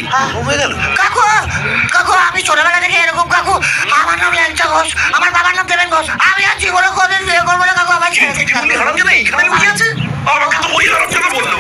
নেই, ঘুম হয়ে গেল। কাকু কাকু, আমি ছোটবেলা থেকে এরকম কাকু। আমার নাম ল্যাংচা ঘোষ, আমার বাবার নাম দেবেন ঘোষ। আমি আর জীবনে কোনদিন বিয়ে করবো না কাকু, আমার ছেড়ে দিন কাকু। হারাম জানা এখানে বসে আছে, আমাকে তো ওই হারাম জানা বললো।